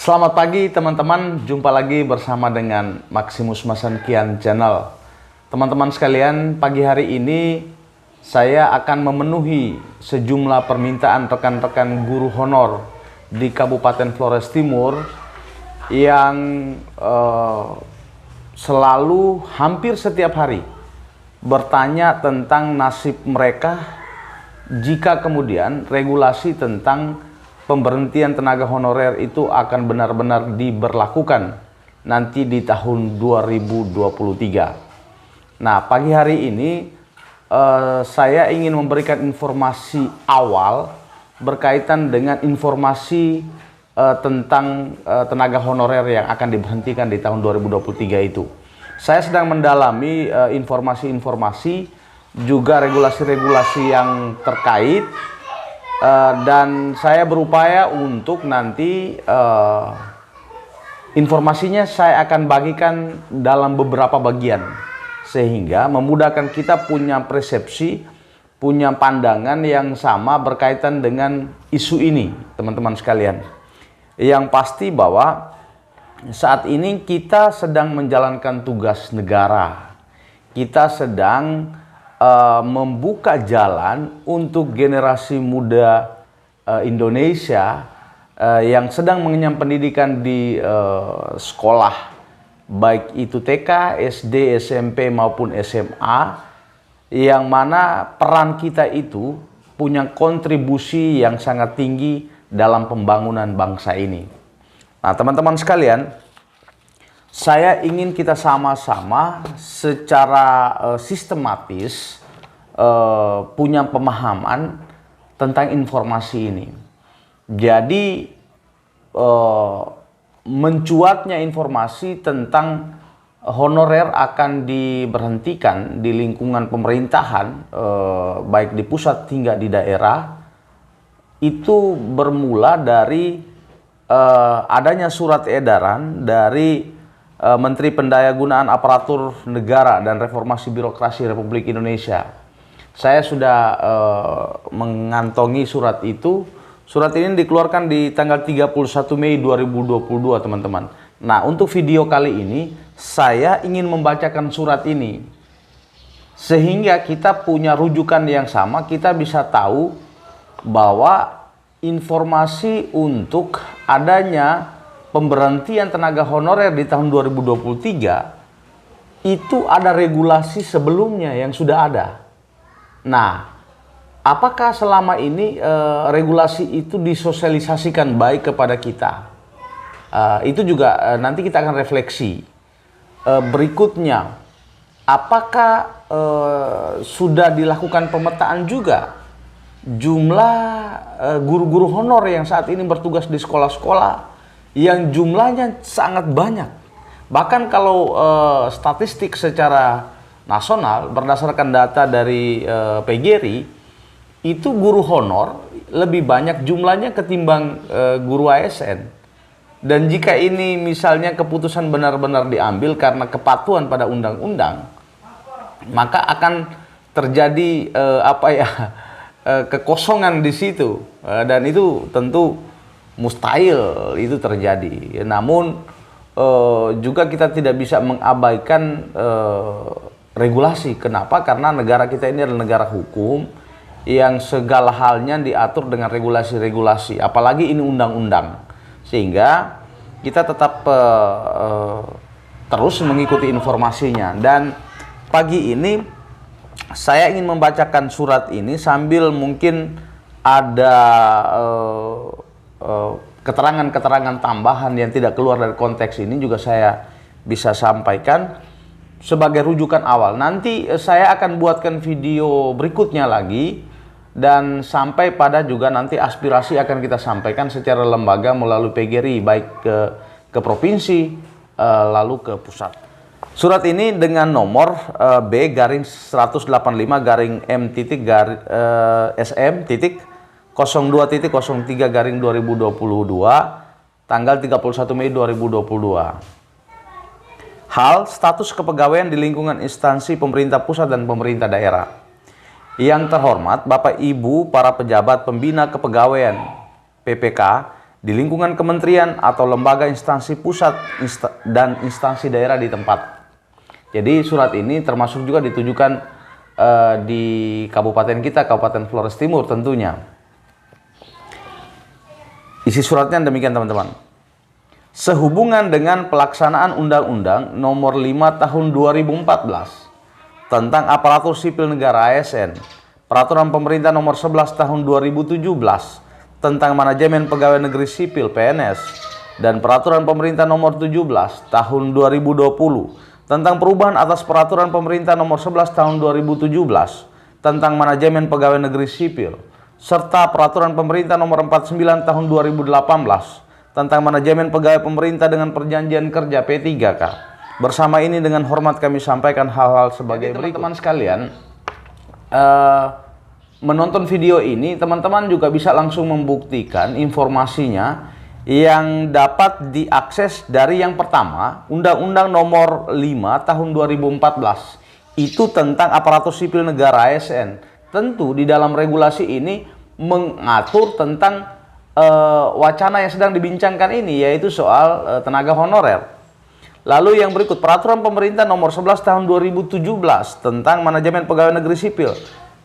Selamat pagi teman-teman, jumpa lagi bersama dengan Maximus Masankian Channel. Teman-teman sekalian, pagi hari ini saya akan memenuhi sejumlah permintaan rekan-rekan guru honor di Kabupaten Flores Timur yang selalu hampir setiap hari bertanya tentang nasib mereka jika kemudian regulasi tentang pemberhentian tenaga honorer itu akan benar-benar diberlakukan nanti di tahun 2023. Nah, pagi hari ini saya ingin memberikan informasi awal berkaitan dengan informasi tentang tenaga honorer yang akan diberhentikan di tahun 2023 itu. Saya sedang mendalami informasi-informasi, juga regulasi-regulasi yang terkait. Dan saya berupaya untuk nanti informasinya saya akan bagikan dalam beberapa bagian sehingga memudahkan kita punya persepsi, punya pandangan yang sama berkaitan dengan isu ini, teman-teman sekalian. Yang pasti bahwa saat ini kita sedang menjalankan tugas negara. Kita sedang membuka jalan untuk generasi muda Indonesia yang sedang mengenyam pendidikan di sekolah, baik itu TK, SD, SMP maupun SMA, yang mana peran kita itu punya kontribusi yang sangat tinggi dalam pembangunan bangsa ini. Nah, teman-teman sekalian, saya ingin kita sama-sama secara sistematis punya pemahaman tentang informasi ini. Jadi mencuatnya informasi tentang honorer akan diberhentikan di lingkungan pemerintahan, baik di pusat hingga di daerah, itu bermula dari adanya surat edaran dari Menteri Pendayagunaan Aparatur Negara dan Reformasi Birokrasi Republik Indonesia. Saya sudah mengantongi surat itu. Surat ini dikeluarkan di tanggal 31 Mei 2022, teman-teman. Nah, untuk video kali ini saya ingin membacakan surat ini sehingga kita punya rujukan yang sama, kita bisa tahu bahwa informasi untuk adanya pemberhentian tenaga honorer di tahun 2023 itu ada regulasi sebelumnya yang sudah ada. Nah, apakah selama ini regulasi itu disosialisasikan baik kepada kita? Itu juga nanti kita akan refleksi. Berikutnya, apakah sudah dilakukan pemetaan juga jumlah guru-guru honor yang saat ini bertugas di sekolah-sekolah yang jumlahnya sangat banyak. Bahkan kalau statistik secara nasional berdasarkan data dari PGRI, itu guru honor lebih banyak jumlahnya ketimbang guru ASN. Dan jika ini misalnya keputusan benar-benar diambil karena kepatuhan pada undang-undang, maka akan terjadi kekosongan di situ, dan itu tentu mustahil itu terjadi. Namun juga kita tidak bisa mengabaikan regulasi. Kenapa? Karena negara kita ini adalah negara hukum yang segala halnya diatur dengan regulasi-regulasi. Apalagi ini undang-undang. Sehingga kita tetap terus mengikuti informasinya. Dan pagi ini saya ingin membacakan surat ini sambil mungkin ada keterangan-keterangan tambahan yang tidak keluar dari konteks ini juga saya bisa sampaikan sebagai rujukan awal. Nanti saya akan buatkan video berikutnya lagi, dan sampai pada juga nanti aspirasi akan kita sampaikan secara lembaga melalui PGRI, baik ke provinsi lalu ke pusat. Surat ini dengan nomor B/SM.02.03/2022 tanggal 31 Mei 2022. Hal status kepegawaian di lingkungan instansi pemerintah pusat dan pemerintah daerah. Yang terhormat Bapak Ibu para pejabat pembina kepegawaian PPK di lingkungan kementerian atau lembaga instansi pusat dan instansi daerah di tempat. Jadi surat ini termasuk juga ditujukan di kabupaten kita, Kabupaten Flores Timur tentunya. Isi suratnya demikian teman-teman. Sehubungan dengan pelaksanaan Undang-Undang Nomor 5 Tahun 2014 tentang Aparatur Sipil Negara ASN, Peraturan Pemerintah Nomor 11 Tahun 2017 tentang Manajemen Pegawai Negeri Sipil PNS, dan Peraturan Pemerintah Nomor 17 Tahun 2020 tentang perubahan atas Peraturan Pemerintah Nomor 11 Tahun 2017 tentang Manajemen Pegawai Negeri Sipil, serta Peraturan Pemerintah Nomor 49 Tahun 2018 tentang Manajemen Pegawai Pemerintah dengan Perjanjian Kerja P3K. Bersama ini dengan hormat kami sampaikan hal-hal sebagai berikut. Teman-teman sekalian, menonton video ini teman-teman juga bisa langsung membuktikan informasinya yang dapat diakses dari yang pertama, Undang-Undang Nomor 5 Tahun 2014 itu tentang aparatur sipil negara ASN. Tentu di dalam regulasi ini mengatur tentang wacana yang sedang dibincangkan ini, yaitu soal tenaga honorer. Lalu yang berikut, Peraturan Pemerintah Nomor 11 Tahun 2017 tentang Manajemen Pegawai Negeri Sipil.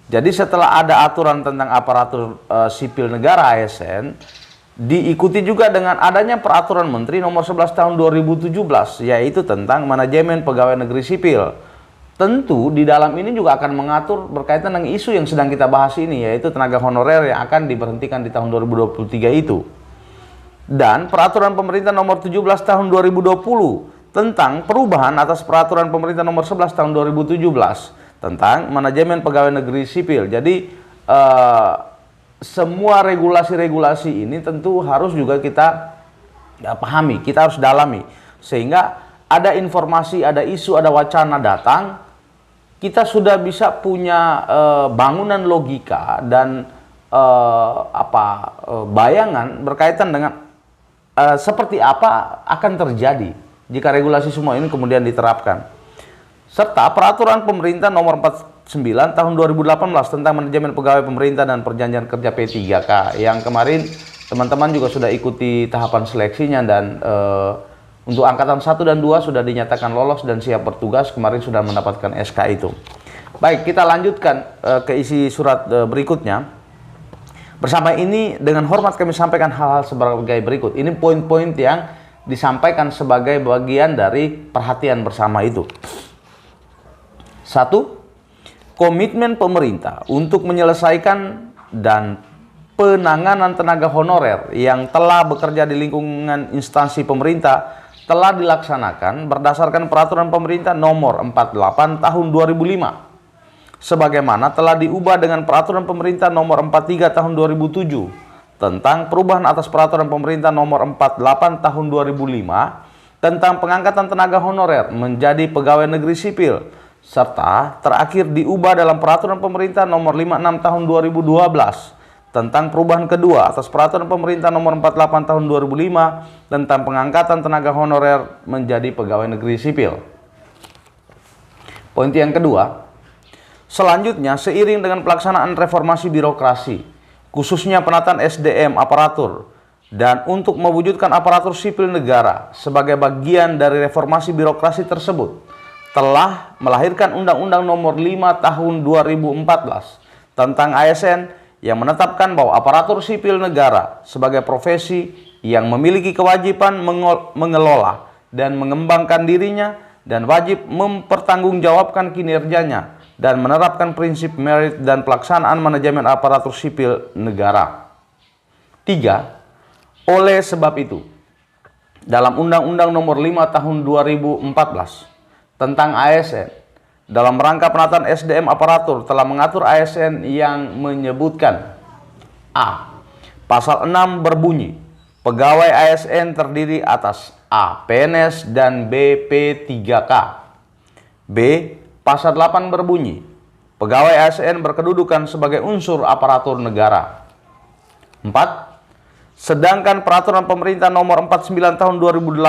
Jadi setelah ada aturan tentang aparatur sipil negara ASN, diikuti juga dengan adanya Peraturan Menteri Nomor 11 Tahun 2017, yaitu tentang Manajemen Pegawai Negeri Sipil. Tentu di dalam ini juga akan mengatur berkaitan dengan isu yang sedang kita bahas ini, yaitu tenaga honorer yang akan diberhentikan di tahun 2023 itu. Dan Peraturan Pemerintah Nomor 17 Tahun 2020 tentang perubahan atas Peraturan Pemerintah Nomor 11 Tahun 2017 tentang Manajemen Pegawai Negeri Sipil. Jadi semua regulasi-regulasi ini tentu harus juga kita pahami, kita harus dalami, sehingga ada informasi, ada isu, ada wacana datang, kita sudah bisa punya bangunan logika dan bayangan berkaitan dengan seperti apa akan terjadi jika regulasi semua ini kemudian diterapkan. Serta Peraturan Pemerintah Nomor 49 Tahun 2018 tentang Manajemen Pegawai Pemerintah dan Perjanjian Kerja P3K, yang kemarin teman-teman juga sudah ikuti tahapan seleksinya, dan untuk angkatan 1 dan 2 sudah dinyatakan lolos dan siap bertugas, kemarin sudah mendapatkan SK itu. Baik, kita lanjutkan ke isi surat berikutnya. Bersama ini dengan hormat kami sampaikan hal-hal sebagai berikut. Ini poin-poin yang disampaikan sebagai bagian dari perhatian bersama itu. 1. Komitmen pemerintah untuk menyelesaikan dan penanganan tenaga honorer yang telah bekerja di lingkungan instansi pemerintah telah dilaksanakan berdasarkan Peraturan Pemerintah Nomor 48 Tahun 2005. Sebagaimana telah diubah dengan Peraturan Pemerintah Nomor 43 Tahun 2007 tentang perubahan atas Peraturan Pemerintah Nomor 48 Tahun 2005 tentang pengangkatan tenaga honorer menjadi pegawai negeri sipil, serta terakhir diubah dalam Peraturan Pemerintah Nomor 56 Tahun 2012 tentang perubahan kedua atas Peraturan Pemerintah Nomor 48 Tahun 2005 tentang pengangkatan tenaga honorer menjadi pegawai negeri sipil. Poin yang kedua, selanjutnya seiring dengan pelaksanaan reformasi birokrasi, khususnya penataan SDM aparatur, dan untuk mewujudkan aparatur sipil negara sebagai bagian dari reformasi birokrasi tersebut, telah melahirkan Undang-Undang Nomor 5 Tahun 2014 tentang ASN yang menetapkan bahwa aparatur sipil negara sebagai profesi yang memiliki kewajiban mengelola dan mengembangkan dirinya dan wajib mempertanggungjawabkan kinerjanya dan menerapkan prinsip merit dan pelaksanaan manajemen aparatur sipil negara. 3. Oleh sebab itu, dalam Undang-Undang Nomor 5 Tahun 2014 tentang ASN, dalam rangka penataan SDM aparatur telah mengatur ASN yang menyebutkan: A. Pasal 6 berbunyi, pegawai ASN terdiri atas A. PNS dan B. P3K. B. Pasal 8 berbunyi, pegawai ASN berkedudukan sebagai unsur aparatur negara. 4. Sedangkan Peraturan Pemerintah Nomor 49 Tahun 2018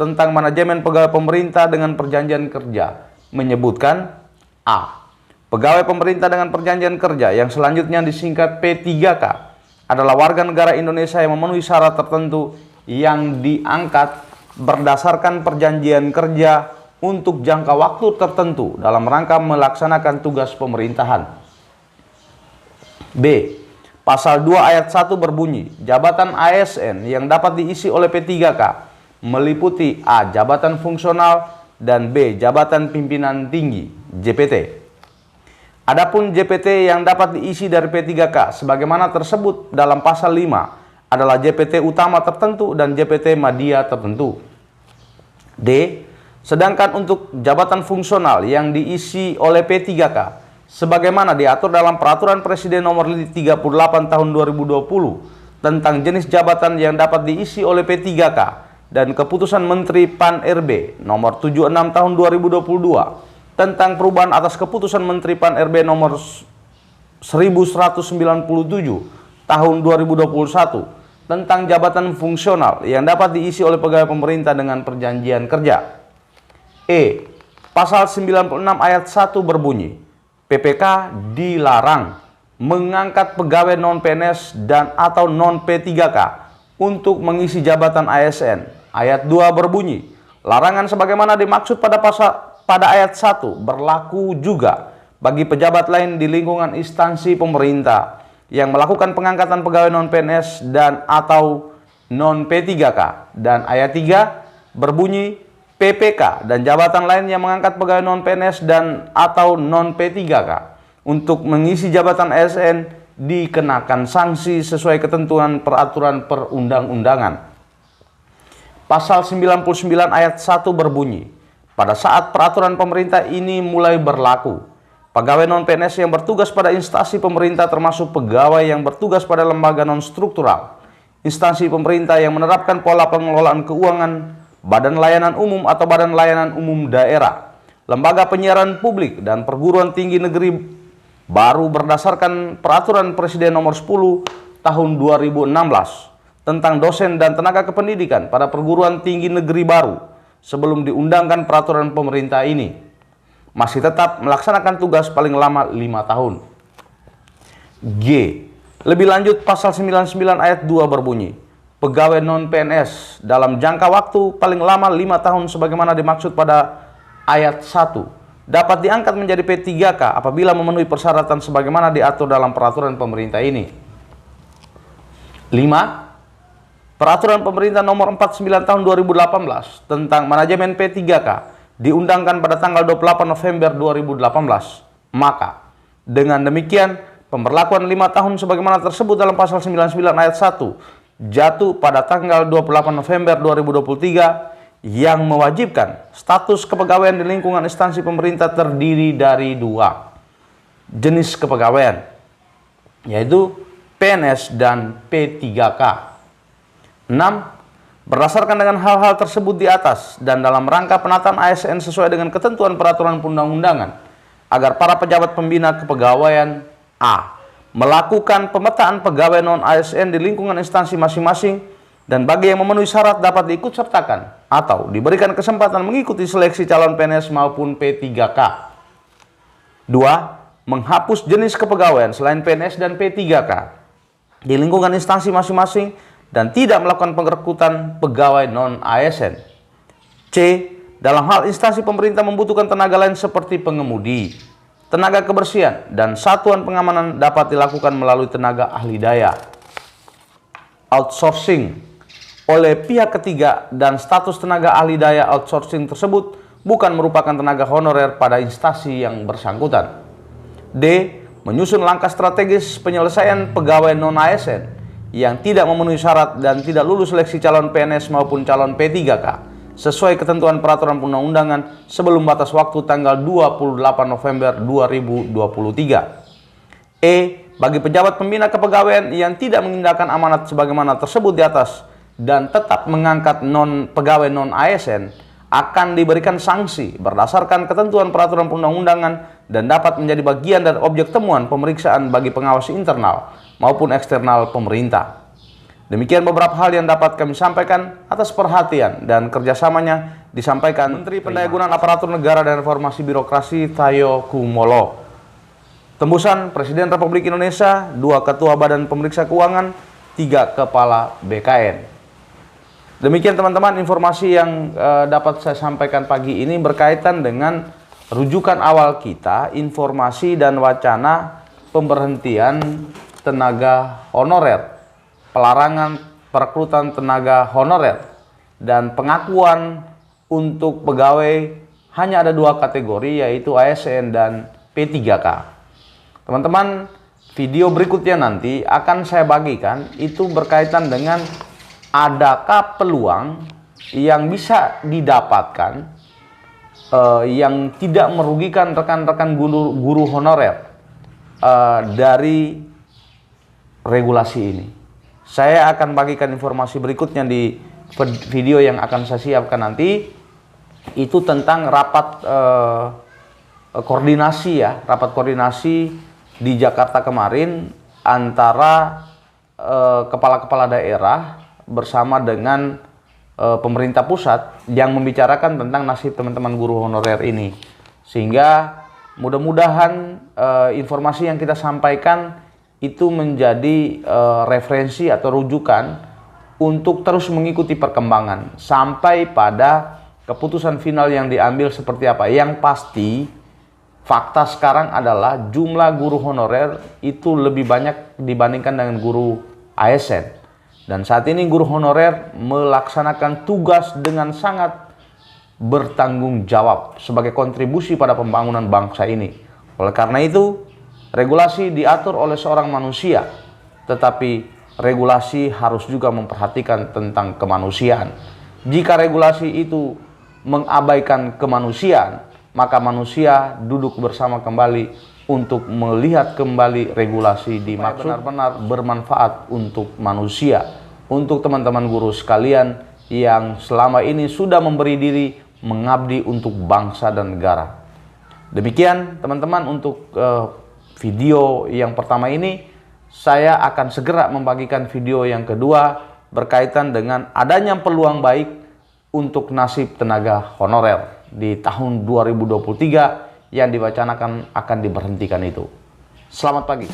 tentang Manajemen Pegawai Pemerintah dengan Perjanjian Kerja menyebutkan: A. Pegawai pemerintah dengan perjanjian kerja yang selanjutnya disingkat P3K adalah warga negara Indonesia yang memenuhi syarat tertentu yang diangkat berdasarkan perjanjian kerja untuk jangka waktu tertentu dalam rangka melaksanakan tugas pemerintahan. B. Pasal 2 ayat 1 berbunyi, jabatan ASN yang dapat diisi oleh P3K meliputi A. Jabatan fungsional dan B. Jabatan pimpinan tinggi (JPT). Adapun JPT yang dapat diisi dari P3K sebagaimana tersebut dalam pasal 5 adalah JPT utama tertentu dan JPT media tertentu. D. Sedangkan untuk jabatan fungsional yang diisi oleh P3K sebagaimana diatur dalam Peraturan Presiden Nomor 38 Tahun 2020 tentang jenis jabatan yang dapat diisi oleh P3K dan Keputusan Menteri Pan-RB Nomor 76 Tahun 2022 tentang perubahan atas Keputusan Menteri Pan-RB Nomor 1197 Tahun 2021 tentang jabatan fungsional yang dapat diisi oleh pegawai pemerintah dengan perjanjian kerja. E. Pasal 96 ayat 1 berbunyi, PPK dilarang mengangkat pegawai non-PNS dan atau non-P3K untuk mengisi jabatan ASN. Ayat 2 berbunyi, larangan sebagaimana dimaksud pada ayat 1 berlaku juga bagi pejabat lain di lingkungan instansi pemerintah yang melakukan pengangkatan pegawai non-PNS dan atau non-P3K. Dan ayat 3 berbunyi, PPK dan jabatan lain yang mengangkat pegawai non-PNS dan atau non-P3K untuk mengisi jabatan ASN dikenakan sanksi sesuai ketentuan peraturan perundang-undangan. Pasal 99 ayat 1 berbunyi, pada saat peraturan pemerintah ini mulai berlaku, pegawai non-PNS yang bertugas pada instansi pemerintah termasuk pegawai yang bertugas pada lembaga non-struktural, instansi pemerintah yang menerapkan pola pengelolaan keuangan, badan layanan umum atau badan layanan umum daerah, lembaga penyiaran publik, dan perguruan tinggi negeri baru berdasarkan Peraturan Presiden Nomor 10 Tahun 2016 tentang dosen dan tenaga kependidikan pada perguruan tinggi negeri baru sebelum diundangkan peraturan pemerintah ini, masih tetap melaksanakan tugas paling lama 5 tahun. G. Lebih lanjut, pasal 99 ayat 2 berbunyi, pegawai non-PNS dalam jangka waktu paling lama 5 tahun sebagaimana dimaksud pada ayat 1 dapat diangkat menjadi P3K apabila memenuhi persyaratan sebagaimana diatur dalam peraturan pemerintah ini. 5. Peraturan Pemerintah Nomor 49 Tahun 2018 tentang manajemen P3K diundangkan pada tanggal 28 November 2018. Maka, dengan demikian, pemberlakuan 5 tahun sebagaimana tersebut dalam pasal 99 ayat 1 jatuh pada tanggal 28 November 2023 yang mewajibkan status kepegawaian di lingkungan instansi pemerintah terdiri dari 2 jenis kepegawaian, yaitu PNS dan P3K. 6. Berdasarkan dengan hal-hal tersebut di atas dan dalam rangka penataan ASN sesuai dengan ketentuan peraturan perundang-undangan, agar para pejabat pembina kepegawaian A. melakukan pemetaan pegawai non-ASN di lingkungan instansi masing-masing dan bagi yang memenuhi syarat dapat diikutsertakan atau diberikan kesempatan mengikuti seleksi calon PNS maupun P3K. 2. Menghapus jenis kepegawaian selain PNS dan P3K di lingkungan instansi masing-masing dan tidak melakukan perekrutan pegawai non-ASN. C. Dalam hal instansi pemerintah membutuhkan tenaga lain seperti pengemudi, tenaga kebersihan, dan satuan pengamanan dapat dilakukan melalui tenaga ahli daya outsourcing oleh pihak ketiga dan status tenaga ahli daya outsourcing tersebut bukan merupakan tenaga honorer pada instansi yang bersangkutan. D. Menyusun langkah strategis penyelesaian pegawai non-ASN yang tidak memenuhi syarat dan tidak lulus seleksi calon PNS maupun calon P3K sesuai ketentuan peraturan perundang-undangan sebelum batas waktu tanggal 28 November 2023. E. Bagi pejabat pembina kepegawaian yang tidak mengindahkan amanat sebagaimana tersebut di atas dan tetap mengangkat pegawai non-ASN akan diberikan sanksi berdasarkan ketentuan peraturan perundang-undangan dan dapat menjadi bagian dari objek temuan pemeriksaan bagi pengawas internal maupun eksternal pemerintah. Demikian beberapa hal yang dapat kami sampaikan. Atas perhatian dan kerjasamanya disampaikan Menteri Pendayagunaan Aparatur Negara dan Reformasi Birokrasi Cahyokumolo. tembusan Presiden Republik Indonesia, 2 Ketua Badan Pemeriksa Keuangan, 3 Kepala BKN. Demikian teman-teman informasi yang dapat saya sampaikan pagi ini berkaitan dengan rujukan awal kita, informasi dan wacana pemberhentian tenaga honorer, pelarangan perekrutan tenaga honorer, dan pengakuan untuk pegawai hanya ada 2 kategori, yaitu ASN dan P3K. Teman-teman, video berikutnya nanti akan saya bagikan itu berkaitan dengan adakah peluang yang bisa didapatkan yang tidak merugikan rekan-rekan guru honorer dari regulasi ini. Saya akan bagikan informasi berikutnya di video yang akan saya siapkan nanti. Itu tentang rapat koordinasi ya, rapat koordinasi di Jakarta kemarin antara kepala-kepala daerah bersama dengan pemerintah pusat yang membicarakan tentang nasib teman-teman guru honorer ini. Sehingga mudah-mudahan informasi yang kita sampaikan itu menjadi referensi atau rujukan untuk terus mengikuti perkembangan sampai pada keputusan final yang diambil seperti apa. Yang pasti fakta sekarang adalah jumlah guru honorer itu lebih banyak dibandingkan dengan guru ASN. Dan saat ini guru honorer melaksanakan tugas dengan sangat bertanggung jawab sebagai kontribusi pada pembangunan bangsa ini. Oleh karena itu, regulasi diatur oleh seorang manusia, tetapi regulasi harus juga memperhatikan tentang kemanusiaan. Jika regulasi itu mengabaikan kemanusiaan, maka manusia duduk bersama kembali untuk melihat kembali regulasi dimaksud benar-benar bermanfaat untuk manusia, untuk teman-teman guru sekalian yang selama ini sudah memberi diri mengabdi untuk bangsa dan negara. Demikian teman-teman untuk video yang pertama ini. Saya akan segera membagikan video yang kedua berkaitan dengan adanya peluang baik untuk nasib tenaga honorer di tahun 2023 yang diwacanakan akan diberhentikan itu. Selamat pagi.